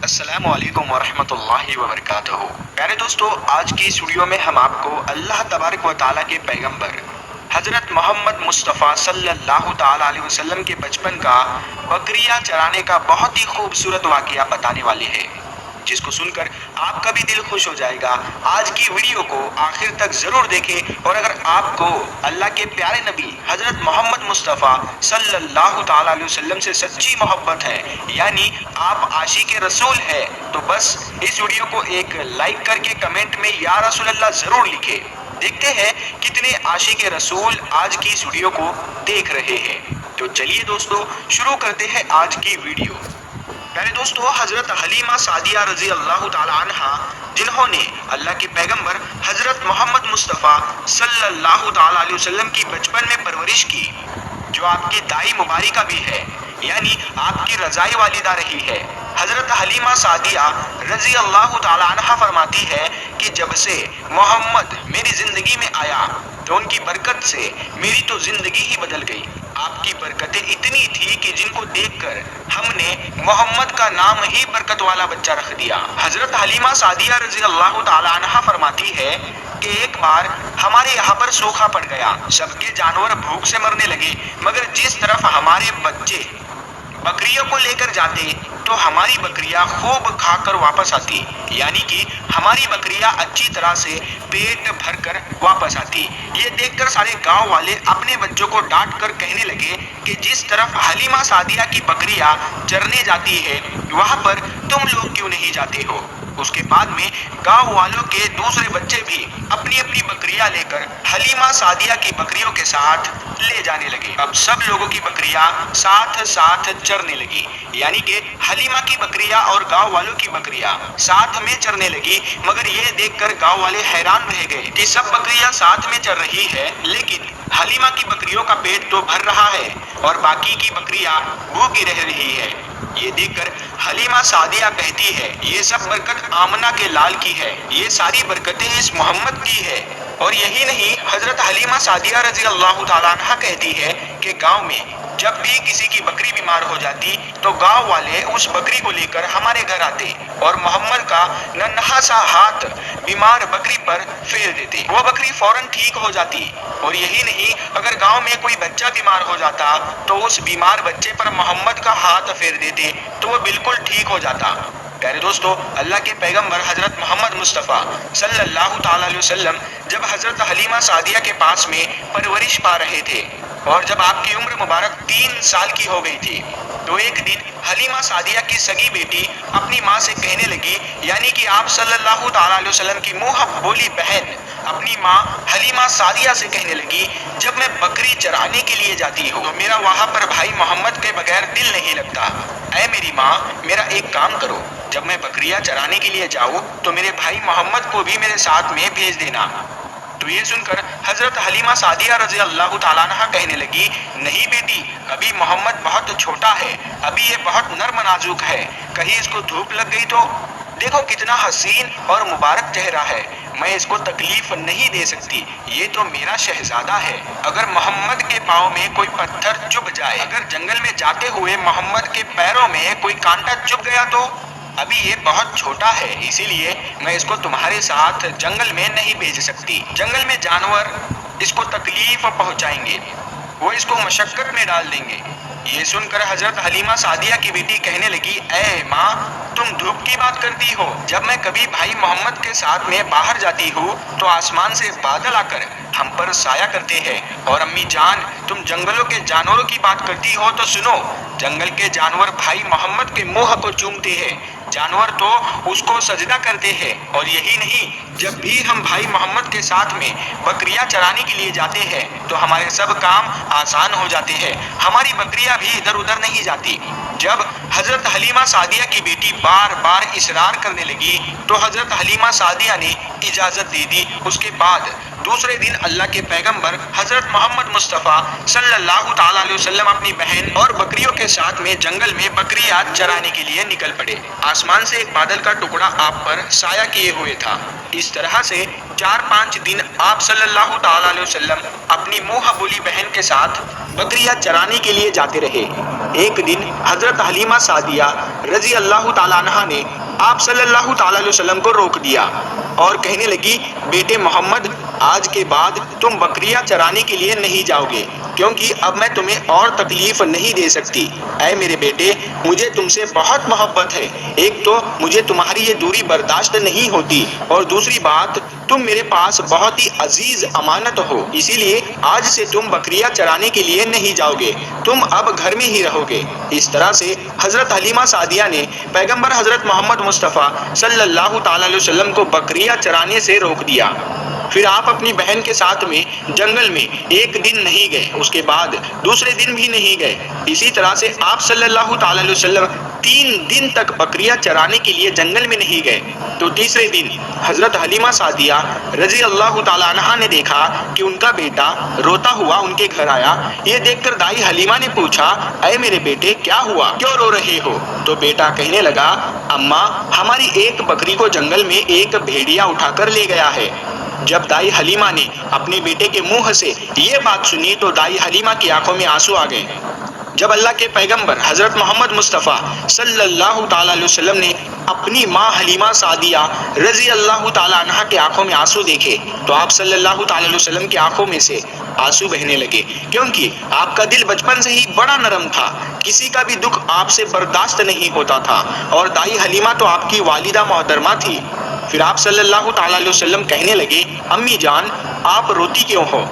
السلام علیکم ورحمۃ اللہ وبرکاتہ۔ پیارے دوستو، آج کی اس ویڈیو میں ہم آپ کو اللہ تبارک و تعالیٰ کے پیغمبر حضرت محمد مصطفیٰ صلی اللہ تعالیٰ علیہ وسلم کے بچپن کا بکریاں چرانے کا بہت ہی خوبصورت واقعہ بتانے والے ہیں، جس کو سن کر آپ کا بھی دل خوش ہو جائے گا۔ آج کی ویڈیو کو آخر تک ضرور دیکھیں، اور اگر آپ کو اللہ کے پیارے نبی حضرت محمد مصطفیٰ صلی اللہ تعالیٰ علیہ وسلم سے سچی محبت ہے، یعنی آپ عاشق رسول ہے، تو بس اس ویڈیو کو ایک لائک کر کے کمنٹ میں یا رسول اللہ ضرور لکھیں۔ دیکھتے ہیں کتنے عاشق رسول آج کی اس ویڈیو کو دیکھ رہے ہیں۔ تو چلیے دوستو، شروع کرتے ہیں آج کی ویڈیو۔ پیارے دوستو، حضرت حلیمہ سعدیہ رضی اللہ تعالی عنہ، جنہوں نے اللہ کے پیغمبر حضرت محمد مصطفیٰ صلی اللہ تعالی علیہ وسلم کی بچپن میں پرورش کی، جو آپ کی دائی مبارکہ بھی ہے، یعنی آپ کی رضائی والدہ رہی ہے۔ حضرت حلیمہ سعدیہ رضی اللہ تعالی عنہ فرماتی ہے کہ جب سے محمد میری زندگی میں آیا تو ان کی برکت سے میری تو زندگی ہی بدل گئی۔ آپ کی برکتیں اتنی تھی کہ جن کو دیکھ کر ہم نے محمد کا نام ہی برکت والا بچہ رکھ دیا۔ حضرت حلیمہ سعدیہ رضی اللہ تعالی عنہ فرماتی ہے کہ ایک بار ہمارے یہاں پر سوکھا پڑ گیا، سب کے جانور بھوک سے مرنے لگے، مگر جس طرف ہمارے بچے بکریوں کو لے کر جاتے تو ہماری بکریاں خوب کھا کر واپس آتی، یعنی کہ ہماری بکریاں اچھی طرح سے پیٹ بھر کر واپس آتی۔ یہ دیکھ کر سارے گاؤں والے اپنے بچوں کو ڈانٹ کر کہنے لگے کہ جس طرف حلیمہ سعدیہ کی بکریاں چرنے جاتی ہے، وہاں پر تم لوگ کیوں نہیں جاتے ہو؟ اس کے بعد میں گاؤں والوں کے دوسرے بچے بھی اپنی اپنی بکریاں لے کر حلیمہ سعدیہ کی بکریوں کے ساتھ لے جانے لگے۔ اب سب لوگوں کی بکریاں ساتھ ساتھ چرنے لگی، یعنی کہ حلیمہ کی بکریاں اور گاؤں والوں کی بکریاں ساتھ میں چرنے لگی، مگر یہ دیکھ کر گاؤں والے حیران رہ گئے کہ سب بکریاں ساتھ میں چر رہی ہے، لیکن حلیمہ کی بکریوں کا پیٹ تو بھر رہا ہے اور باقی کی بکریاں بھوکی رہ رہی ہے۔ یہ دیکھ کر حلیمہ سعدیہ کہتی ہے، یہ سب برکت آمنہ کے لال کی ہے، یہ ساری برکتیں اس محمد کی ہے۔ اور یہی نہیں، حضرت حلیمہ سعدیہ رضی اللہ تعالیٰ عنہ کہتی ہے کہ گاؤں میں جب بھی کسی کی بکری بیمار ہو جاتی تو گاؤں والے اس بکری کو لے کر ہمارے گھر آتے اور محمد کا ننھا سا ہاتھ بیمار بکری پر پھیر دیتے، وہ بکری فوراً ٹھیک ہو جاتی۔ اور یہی نہیں، اگر گاؤں میں کوئی بچہ بیمار ہو جاتا تو اس بیمار بچے پر محمد کا ہاتھ پھیر دیتے تو وہ بالکل ٹھیک ہو جاتا۔ پیارے دوستو، اللہ کے پیغمبر حضرت محمد مصطفیٰ صلی اللہ تعالیٰ علیہ وسلم جب حضرت حلیمہ سعدیہ کے پاس میں پرورش پا رہے تھے اور جب آپ کی عمر مبارک 3 سال کی ہو گئی تھی، تو ایک دن حلیمہ سعدیہ کی سگی بیٹی اپنی ماں سے کہنے لگی، یعنی کہ آپ صلی اللہ تعالیٰ علیہ وسلم کی منہ بولی بہن اپنی ماں حلیمہ سعدیہ سے کہنے لگی، جب میں بکری چرانے کے لیے جاتی ہوں تو میرا وہاں پر بھائی محمد کے بغیر دل نہیں لگتا۔ اے میری ماں، میرا ایک کام کرو، جب میں بکریاں چرانے کے لیے جاؤں تو میرے بھائی محمد کو بھی میرے ساتھ میں بھیج دینا۔ تو یہ سن کر حضرت حلیمہ سعدیہ رضی اللہ تعالیٰ عنہ کہنے لگی، نہیں بیٹی، ابھی محمد بہت چھوٹا ہے، ابھی یہ بہت نرم نازک ہے، کہیں اس کو دھوپ لگ گئی تو؟ دیکھو کتنا حسین اور مبارک چہرہ ہے، میں اس کو تکلیف نہیں دے سکتی، یہ تو میرا شہزادہ ہے۔ اگر محمد کے پاؤں میں کوئی پتھر چبھ جائے، اگر جنگل میں جاتے ہوئے محمد کے پیروں میں کوئی کانٹا چبھ گیا تو؟ ابھی یہ بہت چھوٹا ہے، اسی لیے میں اس کو تمہارے ساتھ جنگل میں نہیں بھیج سکتی، جنگل میں جانور اس کو تکلیف پہنچائیں گے، وہ اس کو مشقت میں ڈال دیں گے۔ یہ سن کر حضرت حلیمہ سعدیہ کی بیٹی کہنے لگی، اے ماں، تم دھوپ کی بات کرتی ہو، جب میں کبھی بھائی محمد کے ساتھ میں باہر جاتی ہوں تو آسمان سے بادل آ کر ہم پر سایہ کرتے ہیں، اور امی جان، تم جنگلوں کے جانوروں کی بات کرتی ہو تو سنو، جنگل کے جانور بھائی محمد کے منہ کو چومتے ہیں، جانور تو اس کو سجدہ کرتے ہیں۔ اور یہی نہیں، جب بھی ہم بھائی محمد کے ساتھ میں بکریاں چرانے کے لیے جاتے ہیں تو ہمارے سب کام آسان ہو جاتے ہیں، ہماری بکریاں بھی ادھر ادھر نہیں جاتی۔ جب حضرت حلیمہ سعدیہ کی بیٹی بار بار اصرار کرنے لگی تو حضرت حلیمہ سعدیہ نے اجازت دے دی۔ اس کے بعد دوسرے دن اللہ کے پیغمبر حضرت محمد مصطفیٰ صلی اللہ تعالیٰ علیہ وسلم اپنی بہن اور بکریوں کے ساتھ میں جنگل میں بکریاں چرانے کے لیے نکل پڑے۔ آسمان سے ایک بادل کا ٹکڑا آپ پر سایہ کیے ہوئے تھا۔ اس طرح سے 4-5 دن آپ صلی اللہ تعالیٰ علیہ وسلم اپنی منہ بولی بہن کے ساتھ بکریاں چرانے کے لیے جاتے رہے۔ ایک دن حضرت حلیمہ سعدیہ رضی اللہ تعالیٰ عنہا نے آپ صلی اللہ تعالیٰ علیہ وسلم کو روک دیا اور کہنے لگی، بیٹے محمد، آج کے بعد تم بکریاں چرانے کے لیے نہیں جاؤ گے، کیونکہ اب میں تمہیں اور تکلیف نہیں دے سکتی۔ اے میرے بیٹے، مجھے تم سے بہت محبت ہے، ایک تو مجھے تمہاری یہ دوری برداشت نہیں ہوتی، اور دوسری بات تم میرے پاس بہت ہی عزیز امانت ہو، اسی لیے آج سے تم بکریاں چرانے کے لیے نہیں جاؤ گے، تم اب گھر میں ہی رہو گے۔ اس طرح سے حضرت حلیمہ سعدیہ نے پیغمبر حضرت محمد مصطفیٰ صلی اللہ تعالیٰ علیہ وسلم کو بکریاں چرانے سے روک دیا۔ پھر آپ اپنی بہن کے ساتھ میں جنگل میں ایک دن نہیں گئے، اس کے بعد دوسرے دن بھی نہیں گئے۔ اسی طرح سے آپ صلی اللہ تعالیٰ علیہ وسلم 3 دن تک بکریاں چرانے کے لیے جنگل میں نہیں گئے۔ تو تیسرے دن حضرت حلیمہ سعدیہ رضی اللہ تعالیٰ عنہا نے دیکھا کہ ان کا بیٹا روتا ہوا ان کے گھر آیا۔ یہ دیکھ کر دائی حلیمہ نے پوچھا، اے میرے بیٹے، کیا ہوا، کیوں رو رہے ہو؟ تو بیٹا کہنے لگا، اماں، ہماری ایک بکری کو جنگل میں ایک بھیڑیا اٹھا کر لے گیا ہے۔ جب دائی حلیمہ نے اپنے بیٹے کے منہ سے یہ بات سنی تو دائی حلیمہ کی آنکھوں میں آنسو آ گئے۔ جب اللہ کے پیغمبر حضرت محمد مصطفیٰ صلی اللہ تعالیٰ علیہ وسلم نے اپنی ماں حلیمہ سعدیہ رضی اللہ تعالیٰ عنہا کے آنکھوں میں آنسو دیکھے تو آپ صلی اللہ تعالیٰ علیہ وسلم کی آنکھوں میں سے آنسو بہنے لگے، کیونکہ آپ کا دل بچپن سے ہی بڑا نرم تھا، کسی کا بھی دکھ آپ سے برداشت نہیں ہوتا تھا، اور دائی حلیمہ تو آپ کی والدہ محترمہ تھی۔ پھر آپ صلی اللہ تعالیٰ علیہ وسلم کہنے لگے، امی جان، آپ روتی کیوں ہو؟